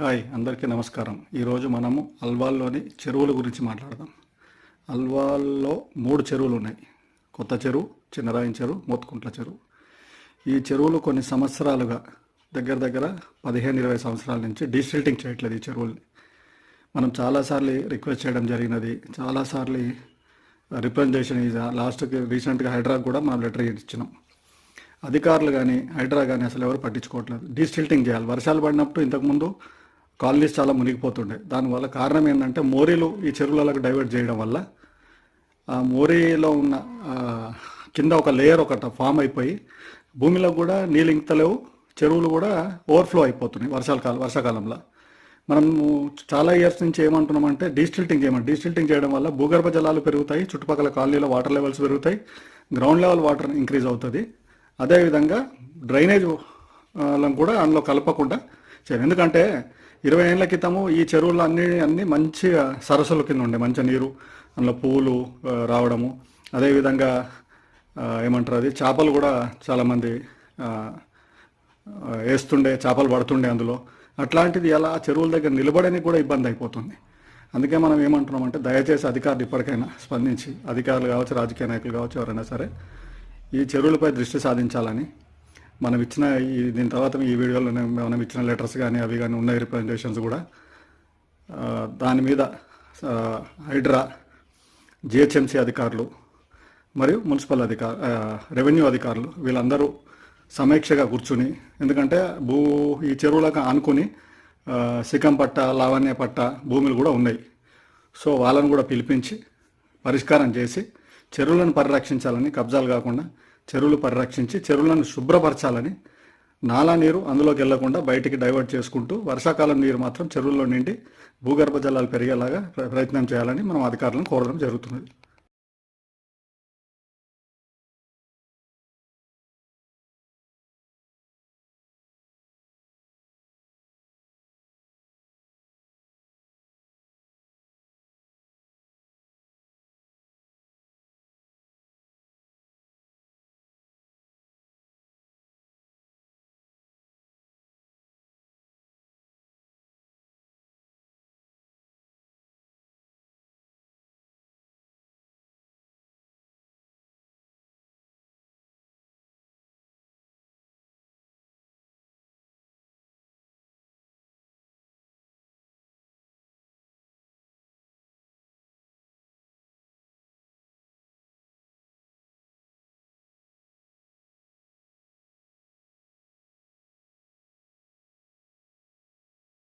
Hi అందరికీ నమస్కారం. ఈరోజు మనము అల్వాల్లోని చెరువుల గురించి మాట్లాడదాం. అల్వాల్లో 3 చెరువులు ఉన్నాయి. కొత్త చెరువు, చిన్నరాయన్ చెరువు, మోత్కుంట్ల చెరువు. ఈ చెరువులు కొన్ని సంవత్సరాలుగా దగ్గర దగ్గర 15-20 సంవత్సరాల నుంచి డీసిల్టింగ్ చేయట్లేదు. ఈ చెరువుల్ని మనం చాలాసార్లు రిక్వెస్ట్ చేయడం జరిగినది. చాలాసార్లు రిప్రజెంటేషన్ లాస్ట్కి రీసెంట్గా హైడ్రాకు కూడా మనం లెటర్ ఇచ్చినాం. అధికారులు కానీ హైడ్రా కానీ అసలు ఎవరు పట్టించుకోవట్లేదు. డీసిల్టింగ్ చేయాలి. వర్షాలు పడినప్పుడు ఇంతకుముందు కాలనీస్ చాలా మునిగిపోతుండే. దానివల్ల కారణం ఏంటంటే మోరీలు ఈ చెరువులకు డైవర్ట్ చేయడం వల్ల ఆ మోరీలో ఉన్న కింద ఒక లేయర్ ఒకటి ఫామ్ అయిపోయి భూమిలో కూడా నీళ్ళు ఇంకలేవు, చెరువులు కూడా ఓవర్ఫ్లో అయిపోతున్నాయి వర్షాకాలంలో. మనము చాలా ఇయర్స్ నుంచి ఏమంటున్నామంటే డీసిల్టింగ్ చేయడం వల్ల భూగర్భ జలాలు పెరుగుతాయి, చుట్టుపక్కల కాలనీలో వాటర్ లెవెల్స్ పెరుగుతాయి, గ్రౌండ్ లెవెల్ వాటర్ ఇంక్రీజ్ అవుతుంది. అదేవిధంగా డ్రైనేజ్ కూడా అందులో కలపకుండా చేయాలి. ఎందుకంటే 20 ఏళ్ల క్రితము ఈ చెరువులు అన్ని మంచి సరస్సుల కింద ఉండే మంచి నీరు, అందులో పూలు రావడము, అదేవిధంగా ఏమంటారు అది చేపలు కూడా చాలామంది వేస్తుండే, చేపలు పడుతుండే అందులో. అట్లాంటిది ఎలా చెరువుల దగ్గర నిలబడడానికి కూడా ఇబ్బంది అయిపోతుంది. అందుకే మనం ఏమంటున్నామంటే దయచేసి అధికారులు ఇప్పటికైనా స్పందించి, అధికారులు కావచ్చు, రాజకీయ నాయకులు కావచ్చు, ఎవరైనా సరే ఈ చెరువులపై దృష్టి సాధించాలని మనం ఇచ్చిన దీని తర్వాత ఈ వీడియోలో మనం ఇచ్చిన లెటర్స్ కానీ అవి కానీ ఉన్న రిప్రజెంటేషన్స్ కూడా దాని మీద హైడ్రా, జిహెచ్ఎంసీ అధికారులు మరియు మున్సిపల్ రెవెన్యూ అధికారులు వీళ్ళందరూ సమీక్షగా కూర్చుని, ఎందుకంటే ఈ చెరువులకు ఆనుకుని సికంపట్ట, లావణ్య పట్ట భూములు కూడా ఉన్నాయి. సో వాళ్ళను కూడా పిలిపించి పరిష్కారం చేసి చెరువులను పరిరక్షించాలని, కబ్జాలు కాకుండా చెరువులు పరిరక్షించి చెరువులను శుభ్రపరచాలని, నాలా నీరు అందులోకి వెళ్లకుండా బయటికి డైవర్ట్ చేసుకుంటూ వర్షాకాలం నీరు మాత్రం చెరువుల్లో నిండి భూగర్భ జలాలు పెరిగేలాగా ప్రయత్నం చేయాలని మనం అధికారులను కోరడం జరుగుతున్నది.